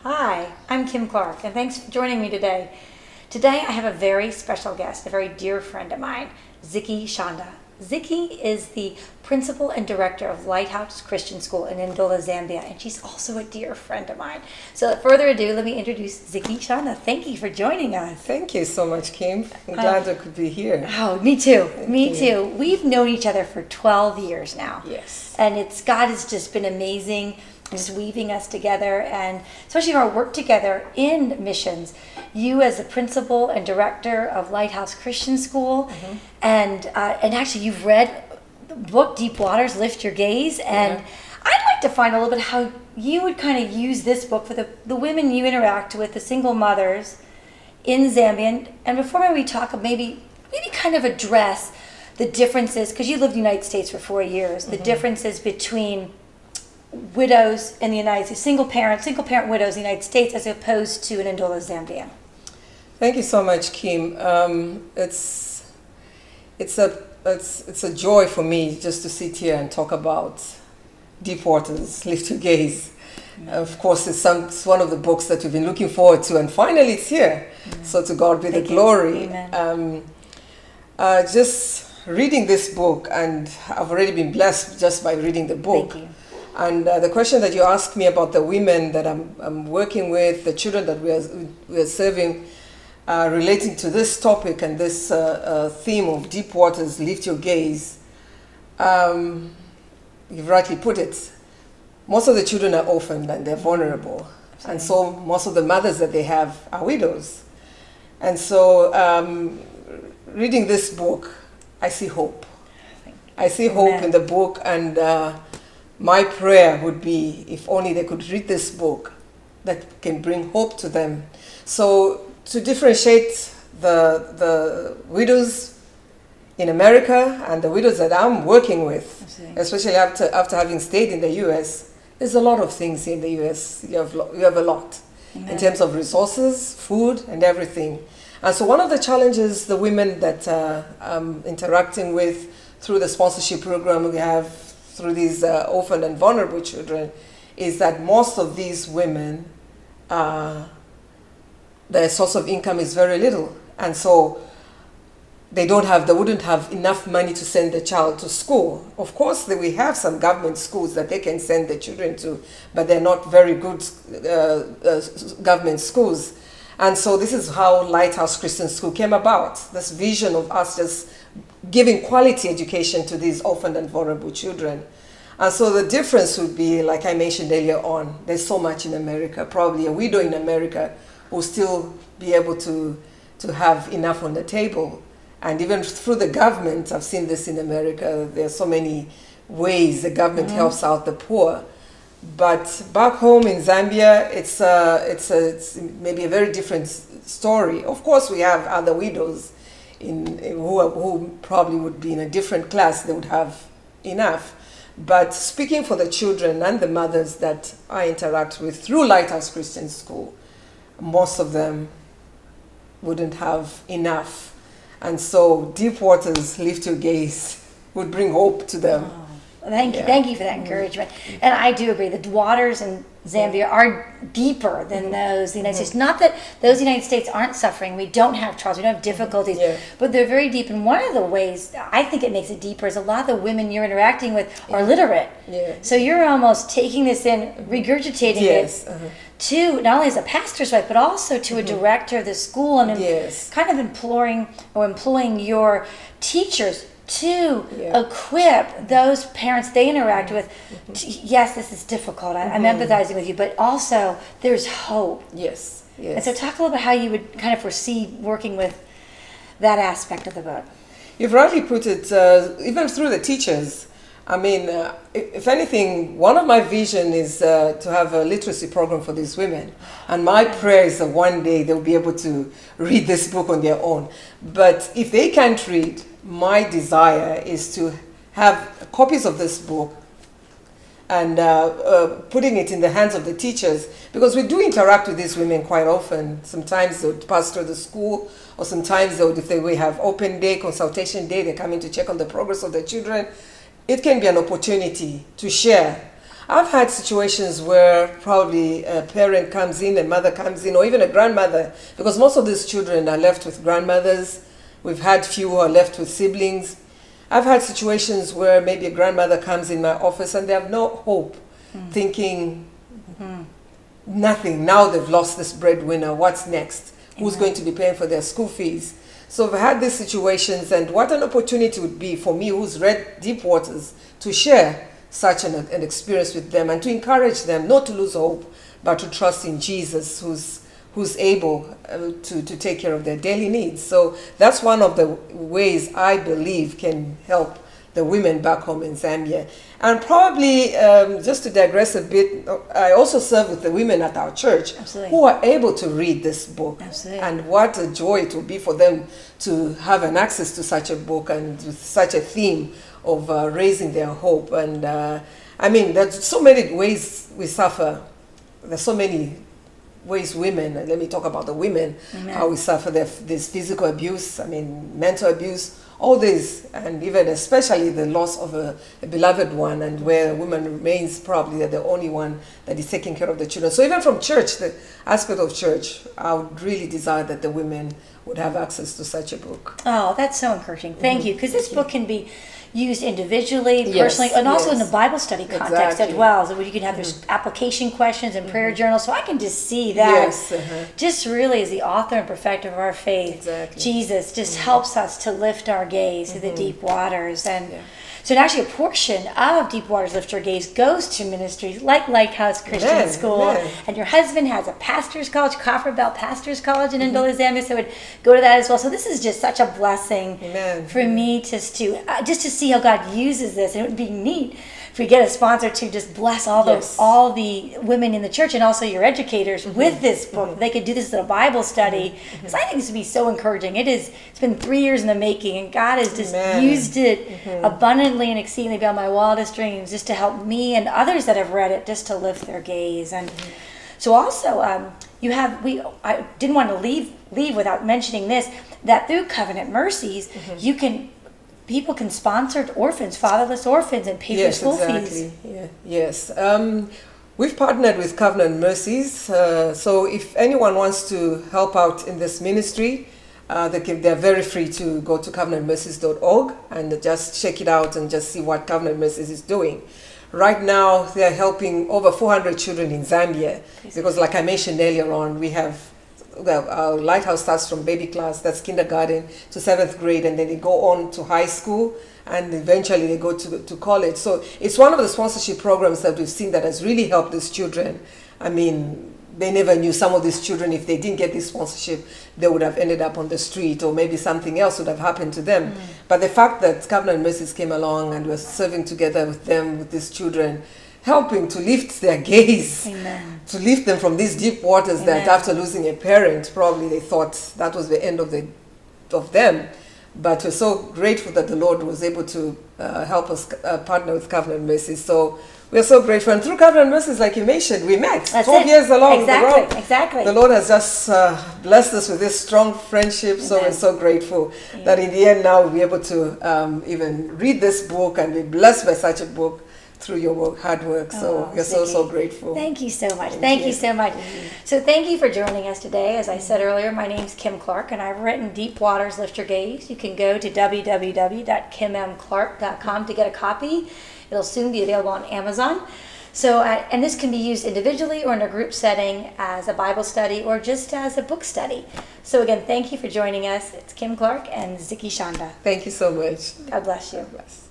Hi, I'm Kim Clark, and thanks for joining me today. Today I have a very special guest, a very dear friend of mine, Chanada. Ziki is the principal and director of Lighthouse Christian School in Ndola, Zambia, and she's also a dear friend of mine. So without further ado, let me introduce Chanada. Thank you for joining us. Thank you so much, Kim. I'm glad I could be here. Oh, me too. Me too. We've known each other for 12 years now. Yes. And God has just been amazing, just weaving us together, and especially our work together in missions. You as the principal and director of Lighthouse Christian School, and actually you've read the book Deep Waters, Lift Your Gaze, and I'd like to find a little bit how you would kind of use this book for the women you interact with, the single mothers in Zambia. And before maybe we talk, maybe kind of address the differences, because you lived in the United States for 4 years, the differences between widows in the United States, single parent widows in the United States as opposed to in Ndola, Zambia. Thank you so much, Kim. It's a joy for me just to sit here and talk about Deep Waters, Lift Your Gaze. Of course, it's one of the books that we've been looking forward to, and finally it's here. So to God be the glory. Amen. Just reading this book, and I've already been blessed just by reading the book. Thank you. And the question that you asked me about the women that I'm working with, the children that we are serving, relating to this topic and this theme of Deep Waters, Lift Your Gaze, you've rightly put it. Most of the children are orphaned and they're vulnerable. Absolutely. And so most of the mothers that they have are widows. And so reading this book, I see hope. I see hope in the book, and my prayer would be if only they could read this book that can bring hope to them. So to differentiate the widows in America and the widows that I'm working with, especially after having stayed in the U.S., there's a lot of things in the U.S. You have a lot in terms of resources, food, and everything. And so one of the challenges the women that I'm interacting with through the sponsorship program we have through these orphan and vulnerable children is that most of these women, their source of income is very little. And so they wouldn't have enough money to send the child to school. Of course, we have some government schools that they can send the children to, but they're not very good government schools. And so this is how Lighthouse Christian School came about, this vision of us just giving quality education to these orphaned and vulnerable children. And so the difference would be, like I mentioned earlier on, there's so much in America. Probably a widow in America will still be able to have enough on the table. And even through the government, I've seen this in America, there are so many ways the government helps out the poor. But back home in Zambia, it's maybe a very different story. Of course, we have other widows who probably would be in a different class. They would have enough. But speaking for the children and the mothers that I interact with through Lighthouse Christian School, most of them wouldn't have enough. And so Deep Waters, Lift Your Gaze would bring hope to them. Thank you for that encouragement. And I do agree. The waters in Zambia are deeper than those in the United States. Not that those in the United States aren't suffering. We don't have trials. We don't have difficulties. But they're very deep. And one of the ways I think it makes it deeper is a lot of the women you're interacting with are literate. So you're almost taking this in, regurgitating it to not only as a pastor's wife, but also to a director of the school, and kind of employing your teachers to equip those parents they interact with. Yes, this is difficult. I'm empathizing with you, but also there's hope. Yes. And so talk a little bit how you would kind of foresee working with that aspect of the book. You've rightly put it, even through the teachers. I mean, if anything, one of my vision is to have a literacy program for these women. And my prayer is that one day they'll be able to read this book on their own. But if they can't read, my desire is to have copies of this book and putting it in the hands of the teachers, because we do interact with these women quite often. Sometimes they would pass through the school, or sometimes we have open day, consultation day, they come in to check on the progress of the children. It can be an opportunity to share. I've had situations where probably a parent comes in, a mother comes in, or even a grandmother, because most of these children are left with grandmothers. We've had few who are left with siblings. I've had situations where maybe a grandmother comes in my office and they have no hope, thinking nothing. Now they've lost this breadwinner. What's next? Who's going to be paying for their school fees? So I've had these situations, and what an opportunity it would be for me, who's read Deep Waters, to share such an experience with them and to encourage them not to lose hope, but to trust in Jesus, who's able to take care of their daily needs. So that's one of the ways I believe can help the women back home in Zambia. And probably, just to digress a bit, I also serve with the women at our church. Absolutely. Who are able to read this book. Absolutely. And what a joy it will be for them to have an access to such a book and with such a theme of raising their hope. And I mean, there's so many ways we suffer. There's so many ways women, and let me talk about the women, Amen. How we suffer this physical abuse, I mean, mental abuse, all this, and even especially the loss of a beloved one, and where a woman remains probably the only one that is taking care of the children. So even from church, the aspect of church, I would really desire that the women would have access to such a book. Oh, that's so encouraging. Thank you. Because this book can be used individually, Yes, personally, and also in yes. the Bible study context Exactly. as well. So you can have there's application questions and prayer journals. So I can just see that. Yes, Just really as the author and perfecter of our faith, Exactly. Jesus just helps us to lift our gaze to the deep waters. And Yeah. so actually a portion of Deep Waters Lift Your Gaze goes to ministries like Lighthouse Christian Amen, School. amen. And your husband has a pastor's college, Copper Belt Pastor's College in Ndola, Zambia, so I would go to that as well. So this is just such a blessing Amen. for me just to see how God uses this. And it would be neat if we get a sponsor to just bless Yes. all the women in the church and also your educators with this book. They could do this as a Bible study. Because I think this would be so encouraging. It's been 3 years in the making, and God has just Amen. used it abundantly and exceedingly beyond my wildest dreams, just to help me and others that have read it just to lift their gaze. And so also I didn't want to leave without mentioning this, that through Covenant Mercies people can sponsor orphans, fatherless orphans, and pay for school fees. Yeah. Yes. We've partnered with Covenant Mercies, so if anyone wants to help out in this ministry, they're very free to go to covenantmercies.org and just check it out and just see what Covenant Mercies is doing. Right now, they are helping over 400 children in Zambia, because like I mentioned earlier on, we have our Lighthouse starts from baby class, that's kindergarten, to 7th grade, and then they go on to high school, and eventually they go to college. So it's one of the sponsorship programs that we've seen that has really helped these children. I mean, they never knew some of these children, if they didn't get this sponsorship, they would have ended up on the street, or maybe something else would have happened to them. But the fact that Covenant Mercies came along and we're serving together with them, with these children, helping to lift their gaze, Amen. to lift them from these deep waters that Amen. after losing a parent, probably they thought that was the end of them. But we're so grateful that the Lord was able to help us partner with Covenant Mercies. So we're so grateful. And through Covenant Mercies, like you mentioned, we met That's 12 it. years along the road. Exactly. The Lord has just blessed us with this strong friendship. So Amen. we're so grateful that in the end now we'll be able to even read this book and be blessed by such a book through your hard work. So we're so grateful. Thank you so much. Thank you so much. So thank you for joining us today. As I said earlier, my name's Kim Clark, and I've written Deep Waters Lift Your Gaze. You can go to www.kimmclark.com to get a copy. It'll soon be available on Amazon. So, and this can be used individually or in a group setting as a Bible study or just as a book study. So again, thank you for joining us. It's Kim Clark and Ziki Shanda. Thank you so much. God bless you. God bless.